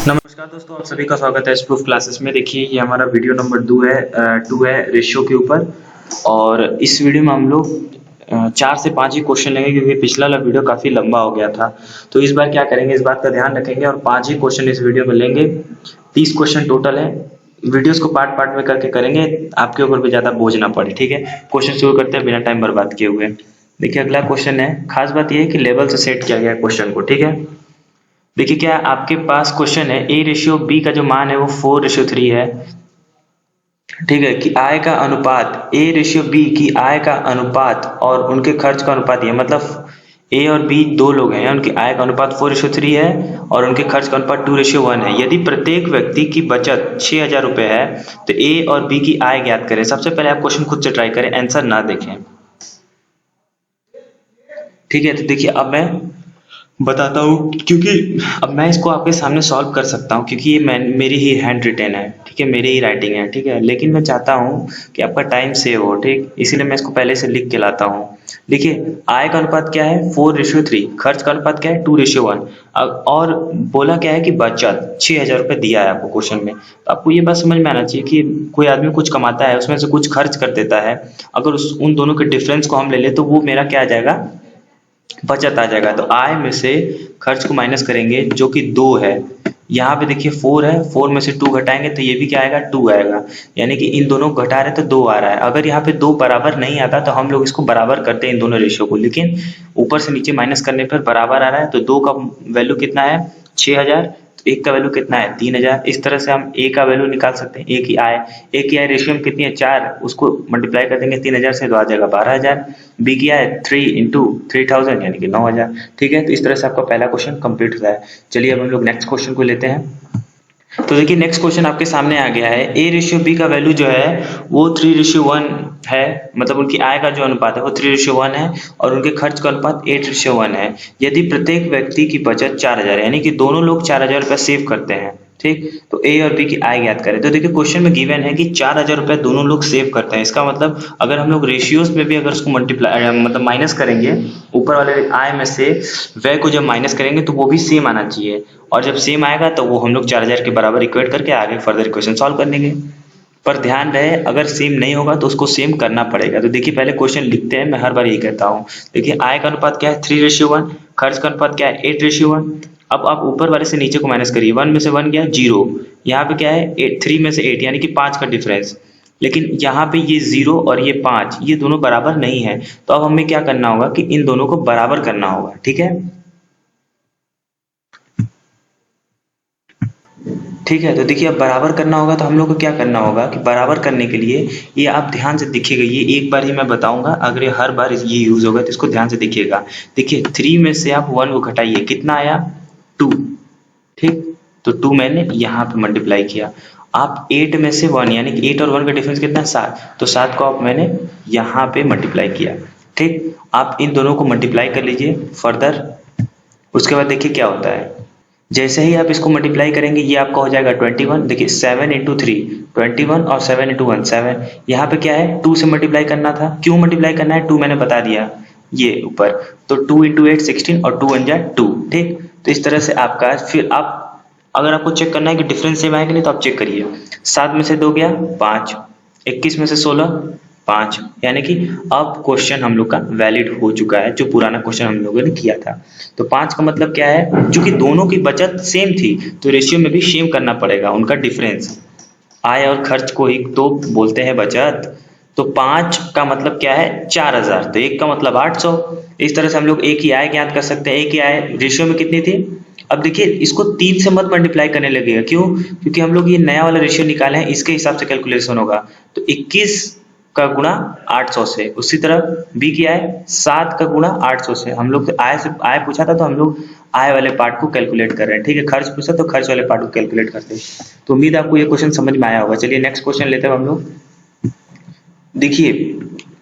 नमस्कार दोस्तों, आप सभी का स्वागत है इस प्रूफ क्लासेस में। देखिए ये हमारा वीडियो नंबर 2 है रेशियो के ऊपर। और इस वीडियो में हम लोग 4 से 5 ही क्वेश्चन लेंगे क्योंकि पिछला वाला वीडियो काफ़ी लंबा हो गया था। तो इस बार क्या करेंगे, इस बात का ध्यान रखेंगे और 5 ही क्वेश्चन इस वीडियो में लेंगे। 30 क्वेश्चन टोटल है। वीडियोस को पार्ट पार्ट में करके करेंगे, आपके ऊपर भी ज़्यादा बोझ ना पड़े। ठीक है, क्वेश्चन शुरू करते हैं बिना टाइम बर्बाद किए हुए। देखिए अगला क्वेश्चन है, खास बात यह है कि लेवल से सेट किया गया क्वेश्चन को। ठीक है, देखिए क्या आपके पास क्वेश्चन है, ए रेशियो बी का जो मान है वो 4:3 है। ठीक है, कि आय का अनुपात, ए रेशियो बी की आय का अनुपात और उनके खर्च का अनुपात, ये मतलब ए और बी दो लोग हैं, उनकी आय का अनुपात 4:3 है और उनके खर्च का अनुपात 2:1 है। यदि प्रत्येक व्यक्ति की बचत 6,000 रुपये है तो ए और बी की आय ज्ञात करें। सबसे पहले आप क्वेश्चन खुद से ट्राई करें, आंसर ना देखें। ठीक है, तो देखिए अब मैं बताता हूँ, क्योंकि अब मैं इसको आपके सामने सॉल्व कर सकता हूँ क्योंकि ये मेरी ही हैंड रिटेन है। ठीक है, मेरी ही राइटिंग है। ठीक है, लेकिन मैं चाहता हूँ कि आपका टाइम सेव हो। ठीक, इसीलिए मैं इसको पहले से लिख के लाता हूँ। देखिए आय का अनुपात क्या है 4:3, खर्च का अनुपात क्या है 2:1। और बोला क्या है कि बचत 6,000 रुपये दिया है आपको क्वेश्चन में। तो आपको ये बात समझ में आना चाहिए कि कोई आदमी कुछ कमाता है, उसमें से कुछ खर्च कर देता है। अगर उन दोनों के डिफरेंस को हम ले ले तो वो मेरा क्या आ जाएगा, बचत आ जाएगा। तो आय में से खर्च को माइनस करेंगे जो कि 2 है। यहाँ पे देखिए 4 है, 4 में से 2 घटाएंगे तो ये भी क्या आएगा 2 आएगा। यानी कि इन दोनों को घटा रहे तो 2 आ रहा है। अगर यहाँ पे 2 बराबर नहीं आता तो हम लोग इसको बराबर करते हैं इन दोनों रेशियो को, लेकिन ऊपर से नीचे माइनस करने पर बराबर आ रहा है। तो 2 का वैल्यू कितना है 6,000, तो 1 का वैल्यू कितना है 3,000। इस तरह से हम ए का वैल्यू निकाल सकते हैं। ए की आय रेशियो में कितनी है 4, उसको मल्टीप्लाई कर देंगे 3,000 से तो आ जाएगा 12,000। बी की आय 3 इंटू 3,000 यानी कि 9,000। ठीक है, तो इस तरह से आपका पहला क्वेश्चन कंप्लीट होता है। चलिए अब हम लोग नेक्स्ट क्वेश्चन को लेते हैं। तो देखिए नेक्स्ट क्वेश्चन आपके सामने आ गया है, ए रेशियो बी का वैल्यू जो है वो 3:1 है। मतलब उनकी आय का जो अनुपात है वो 3:1 है और उनके खर्च का अनुपात 8:1 है। यदि प्रत्येक व्यक्ति की बचत 4,000 यानी कि दोनों लोग 4,000 रुपये सेव करते हैं। ठीक, तो ए और बी की आय ज्ञात करें। तो देखिए क्वेश्चन में गिवन है कि 4,000 रुपये दोनों लोग सेव करते हैं। इसका मतलब अगर हम लोग रेशियोज में भी अगर उसको मल्टीप्लाई मतलब माइनस करेंगे, ऊपर वाले आय में से व्यय को जब माइनस करेंगे तो वो भी सेम आना चाहिए। और जब सेम आएगा तो वो हम लोग 4,000 के बराबर इक्वेट करके आगे फर्दर इक्वेशन सॉल्व कर लेंगे। पर ध्यान रहे अगर सेम नहीं होगा तो उसको सेम करना पड़ेगा। तो देखिए पहले क्वेश्चन लिखते हैं, मैं हर बार यही कहता हूँ। देखिए आय का अनुपात क्या है 3:1, खर्च का अनुपात क्या है 8:1। अब आप ऊपर वाले से नीचे को माइनस करिए, 1 में से 1 गया 0, यहाँ पे क्या है 3 में से 8 यानी कि 5 का डिफरेंस। लेकिन यहाँ पे ये 0 और ये 5 ये दोनों बराबर नहीं है। तो अब हमें क्या करना होगा कि इन दोनों को बराबर करना होगा। ठीक है, ठीक है, तो देखिए अब बराबर करना होगा तो हम लोग को क्या करना होगा कि बराबर करने के लिए ये आप ध्यान से देखिएगा, ये एक बार ही मैं बताऊंगा, अगर ये हर बार ये यूज होगा तो इसको ध्यान से देखिएगा। देखिए 3 में से आप 1 को घटाइए, कितना आया 2। ठीक, तो 2 मैंने यहाँ पे मल्टीप्लाई किया। आप 8 में से 1 यानी कि 8 और 1 का डिफरेंस कितना है 7, तो 7 को आप मैंने यहाँ पे मल्टीप्लाई किया। ठीक, आप इन दोनों को मल्टीप्लाई कर लीजिए फर्दर। उसके बाद देखिए क्या होता है, जैसे ही आप इसको मल्टीप्लाई करेंगे ये आपका हो जाएगा 21। देखिए 7 इंटू 3 21 और 7 इंटू 1 7। यहाँ पे क्या है 2 से मल्टीप्लाई करना था। क्यों मल्टीप्लाई करना है 2 मैंने बता दिया ये ऊपर। तो 2 इंटू 8 16 और 2 1 जा 2। ठीक, तो इस तरह से आपका, फिर आप अगर आपको चेक करना है कि डिफरेंस सेम आएगा नहीं तो आप चेक करिए। 7 में से 2 गया 5, 21 में से 16 5, यानी कि अब क्वेश्चन हम लोग का वैलिड हो चुका है जो पुराना क्वेश्चन हम लोगों ने किया था। तो 5 का मतलब क्या है, चूंकि दोनों की बचत सेम थी तो रेशियो में भी सेम करना पड़ेगा उनका डिफरेंस। आय और खर्च को ही तो बोलते हैं बचत। तो 5 का मतलब क्या है 4,000, तो 1 का मतलब 800। इस तरह से हम लोग एक ही आय ज्ञात कर सकते हैं। एक ही आय रेशियो में कितनी थी, अब देखिए इसको 3 से मत मल्टीप्लाई करने लगेगा। क्यों, क्योंकि हम लोग ये नया वाला रेशियो निकाले हैं, इसके हिसाब से कैलकुलेशन होगा। तो 21 का गुणा 800 से, उसी तरह बी की आय 7 का गुणा 800 से। हम लोग आय से आय पूछा था तो हम लोग आय वाले पार्ट को कैलकुलेट कर रहे हैं। ठीक है, खर्च पूछा तो खर्च वाले पार्ट को कैलकुलेट करते हैं। तो उम्मीद है आपको ये क्वेश्चन समझ में आया होगा। चलिए नेक्स्ट क्वेश्चन लेते हैं हम लोग। देखिए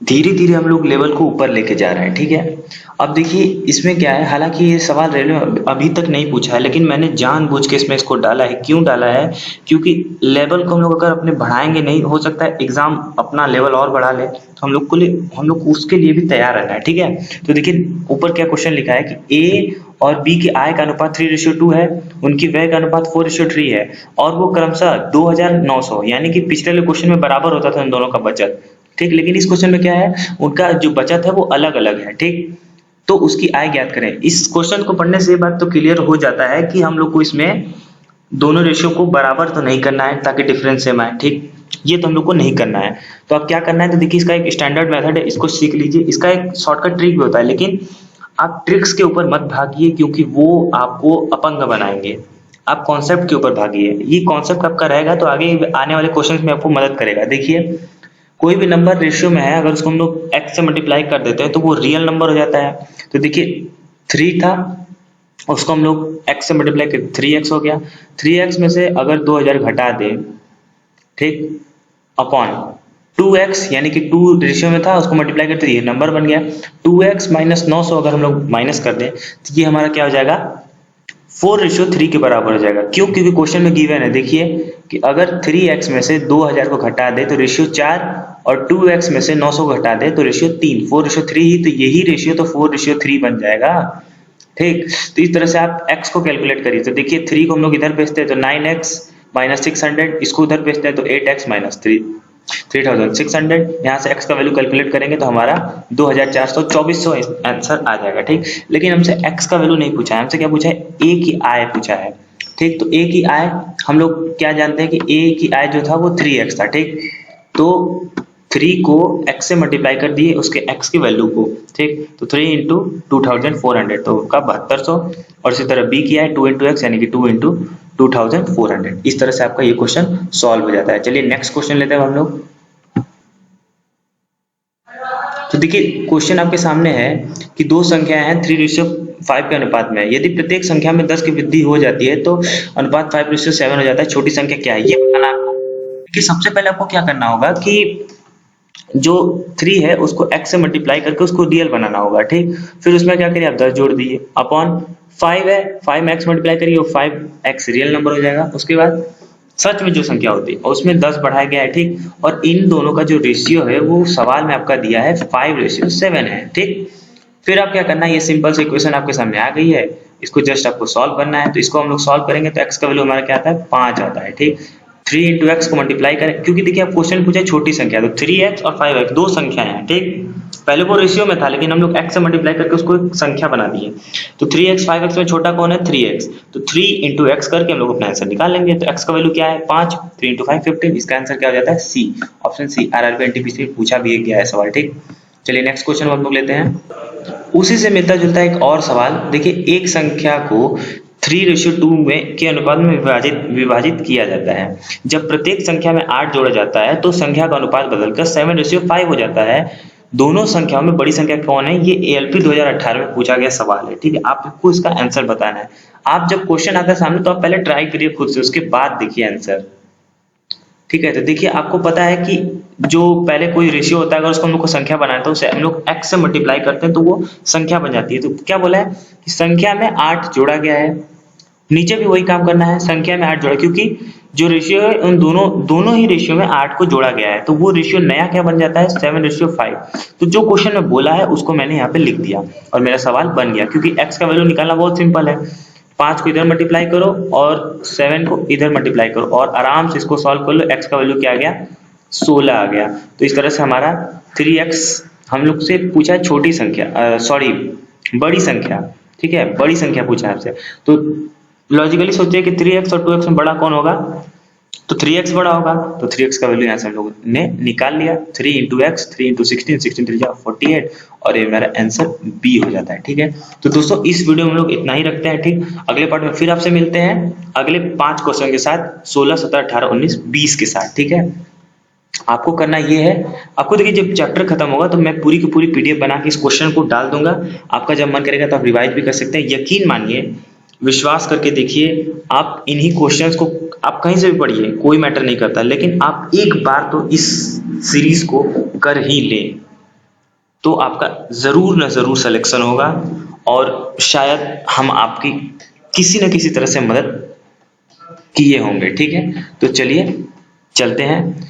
धीरे धीरे हम लोग लेवल को ऊपर लेके जा रहे हैं, ठीक है। अब देखिए इसमें क्या है, हालांकि ये सवाल रेलवे में अभी तक नहीं पूछा है, लेकिन मैंने जानबूझ के इसमें इसको डाला है। क्यों डाला है? क्योंकि लेवल को हम लोग अगर अपने बढ़ाएंगे नहीं, हो सकता है एग्जाम अपना लेवल और बढ़ा ले, तो हम लोग उसके लिए भी तैयार रहना है, ठीक है। तो देखिए ऊपर क्या क्वेश्चन लिखा है कि ए और बी के आय का अनुपात 3:2 है, उनकी व्यय का अनुपात 4:3 है, और वो क्रमशः 2900, यानी कि पिछले वाले क्वेश्चन में बराबर होता था उन दोनों का बचत, ठीक। लेकिन इस क्वेश्चन में क्या है, उनका जो बचत है वो अलग अलग है, ठीक। तो उसकी आय ज्ञात करें। इस क्वेश्चन को पढ़ने से ये बात तो क्लियर हो जाता है कि हम लोग को इसमें दोनों रेशियो को बराबर तो नहीं करना है ताकि डिफरेंस सेम आए, ठीक। ये तो हम लोग को नहीं करना है। तो अब क्या करना है, तो देखिए इसका एक स्टैंडर्ड मेथड है, इसको सीख लीजिए। इसका एक शॉर्टकट ट्रिक भी होता है, लेकिन आप ट्रिक्स के ऊपर मत भागिए क्योंकि वो आपको अपंग बनाएंगे। आप कॉन्सेप्ट के ऊपर भागिए। ये कॉन्सेप्ट आपका रहेगा तो आगे आने वाले क्वेश्चन में आपको मदद करेगा। देखिए कोई भी नंबर रेशियो में है, अगर उसको हम लोग x से मल्टीप्लाई कर देते हैं तो वो रियल नंबर हो जाता है। तो देखिए 3 था, उसको हम लोग x से मल्टीप्लाई कर 3x हो गया। 3x में से अगर 2000 घटा दें, ठीक, अपॉन 2x, यानी कि 2 रेशियो में था उसको मल्टीप्लाई करते ये नंबर बन गया। 2x माइनस 900 अगर हम लोग माइनस कर दें तो ये हमारा क्या हो जाएगा, 4:3 के बराबर हो जाएगा। क्यों? क्योंकि क्वेश्चन में गिवन है, देखिए कि अगर 3x में से 2000 को घटा दे तो रेशियो 4, और 2x में से 900 को घटा दे तो रेशियो 3, 4:3 ही तो यही रेशियो तो 4:3 बन जाएगा, ठीक। तो इस तरह से आप x को कैलकुलेट करिए। तो देखिए 3 को हम लोग इधर भेजते हैं तो 9x माइनस 600, इसको उधर भेजते हैं तो 8x माइनस 3600। यहाँ से x का वैल्यू कैलकुलेट करेंगे तो हमारा 2400 2400 आंसर आ जाएगा, ठीक। लेकिन हमसे x का वैल्यू नहीं पूछा है, हमसे क्या पूछा है, a की आय पूछा है, ठीक। तो a की आय हम लोग क्या जानते हैं कि a की आय जो था वो 3x था, ठीक। तो 3 को x से मल्टीप्लाई कर दिए उसके x की वैल्यू को, ठीक। तो 3 इंटू 2400 तो का 7200, और इसी तरह b की आय 2 इंटू एक्स यानी कि 2 इंटू 2400। इस तरह से आपका ये क्वेश्चन सॉल्व हो जाता है। चलिए नेक्स्ट क्वेश्चन लेते हैं हम लोग। तो देखिए क्वेश्चन आपके सामने है कि दो संख्याएं हैं 3:5 के अनुपात में, यदि प्रत्येक संख्या में 10 की वृद्धि हो जाती है तो अनुपात 5:7 हो जाता है। छोटी संख्या क्या है ये बताना आपको। देखिए सबसे पहले आपको क्या करना होगा कि जो 3 है उसको x से मल्टीप्लाई करके उसको रियल बनाना होगा, ठीक। फिर उसमें क्या करिए, आप 10 जोड़ दीजिए, अपॉन 5 है, 5 में x मल्टीप्लाई करिए, वो 5x रियल नंबर हो जाएगा। उसके बाद सच में जो संख्या होती है उसमें 10 बढ़ाया गया है, ठीक। और इन दोनों का जो रेशियो है वो सवाल में आपका दिया है 5:7 है, ठीक। फिर आप क्या करना है, ये सिंपल सी इक्वेशन आपके सामने आ गई है, इसको जस्ट आपको सॉल्व करना है। तो इसको हम लोग सॉल्व करेंगे तो x का वैल्यू हमारा क्या आता है, 5 आता है, ठीक। 3 इंटू एक्स को मल्टीप्लाई करें, क्योंकि देखिए आप क्वेश्चन पूछा छोटी संख्या, तो 3x और 5x दो संख्याएं हैं, ठीक। पहले वो रेशियो में था लेकिन हम लोग x से मल्टीप्लाई करके उसको एक संख्या बना दिए। तो 3x 5x में छोटा कौन है, 3x। तो 3 इंटू एक्स करके हम लोग अपना आंसर निकाल लेंगे। तो x का वैल्यू क्या है, 5, 3 इंटू 5 15। इसका आंसर क्या हो जाता है, सी, ऑप्शन सी। RRB NTPC में पूछा भी गया है सवाल, ठीक। चलिए नेक्स्ट क्वेश्चन हम लोग लेते हैं। उसी से मिलता जुलता एक और सवाल। देखिए एक संख्या को 3:2 में के अनुपात में विभाजित किया जाता है। जब प्रत्येक संख्या में 8 जोड़ा जाता है तो संख्या का अनुपात बदलकर 7:5 हो जाता है। दोनों संख्याओं में बड़ी संख्या कौन है, ये ALP 2018 में पूछा गया सवाल है, ठीक है। आपको इसका आंसर बताना है। आप जब क्वेश्चन आता है सामने तो आप पहले ट्राई करिए खुद से, उसके बाद देखिए आंसर, ठीक है। तो देखिए आपको पता है कि जो पहले कोई रेशियो होता है अगर उसको हम लोग को संख्या बनाना है तो उसे हम लोग x से मल्टीप्लाई करते हैं तो वो संख्या बन जाती है। तो क्या बोला है कि संख्या में 8 जोड़ा गया है, नीचे भी वही काम करना है, संख्या में 8 जोड़ा, क्योंकि जो रेशियो है उन दोनों ही रेशियो में 8 को जोड़ा गया है, तो वो रेशियो नया क्या बन जाता है, 7:5। तो जो क्वेश्चन में बोला है उसको मैंने यहाँ पे लिख दिया और मेरा सवाल बन गया, क्योंकि x का वैल्यू निकालना बहुत सिंपल है। 5 को इधर मल्टीप्लाई करो और 7 को इधर मल्टीप्लाई करो और आराम से इसको सॉल्व कर लो। x का वैल्यू क्या आ गया, 16 आ गया। तो इस तरह से हमारा 3x हम लोग से पूछा है छोटी संख्या, सॉरी बड़ी संख्या, ठीक है, बड़ी संख्या पूछा है आपसे। तो लॉजिकली सोचिए कि 3x और 2x में बड़ा कौन होगा, तो 3x बड़ा होगा। तो 3x का वैल्यू यहाँ से हम लोग ने निकाल लिया, 3 इंटू एक्स, 3 इंटू 16, 16 3 48, और ये मेरा आंसर बी हो जाता है, ठीक है। तो दोस्तों इस वीडियो में हम लोग इतना ही रखते हैं, ठीक। अगले पार्ट में फिर आपसे मिलते हैं अगले 5 क्वेश्चन के साथ, 16, 17, 18, 19, 20 के साथ, ठीक है। आपको करना ये है, आपको देखिए जब चैप्टर खत्म होगा तो मैं पूरी की पूरी PDF बना के इस क्वेश्चन को डाल दूंगा। आपका जब मन करेगा तो आप रिवाइज भी कर सकते हैं। यकीन मानिए, विश्वास करके देखिए, आप इन्हीं क्वेश्चंस को आप कहीं से भी पढ़िए, कोई मैटर नहीं करता, लेकिन आप एक बार तो इस सीरीज को कर ही लें। तो आपका ज़रूर ना ज़रूर सिलेक्शन होगा और शायद हम आपकी किसी न किसी तरह से मदद किए होंगे, ठीक है? तो चलिए चलते हैं।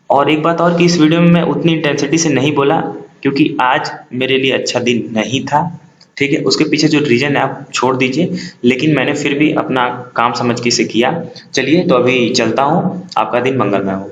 और एक बात और कि इस वीडियो में मैं उतनी इंटेंसिटी से नहीं बोला क्योंकि आज मेरे लिए अच्छा दिन नहीं था, ठीक है? उसके पीछे जो रीज़न है आप छोड़ दीजिए, लेकिन मैंने फिर भी अपना काम समझ के इसे किया। चलिए तो अभी चलता हूँ, आपका दिन मंगलमय हो।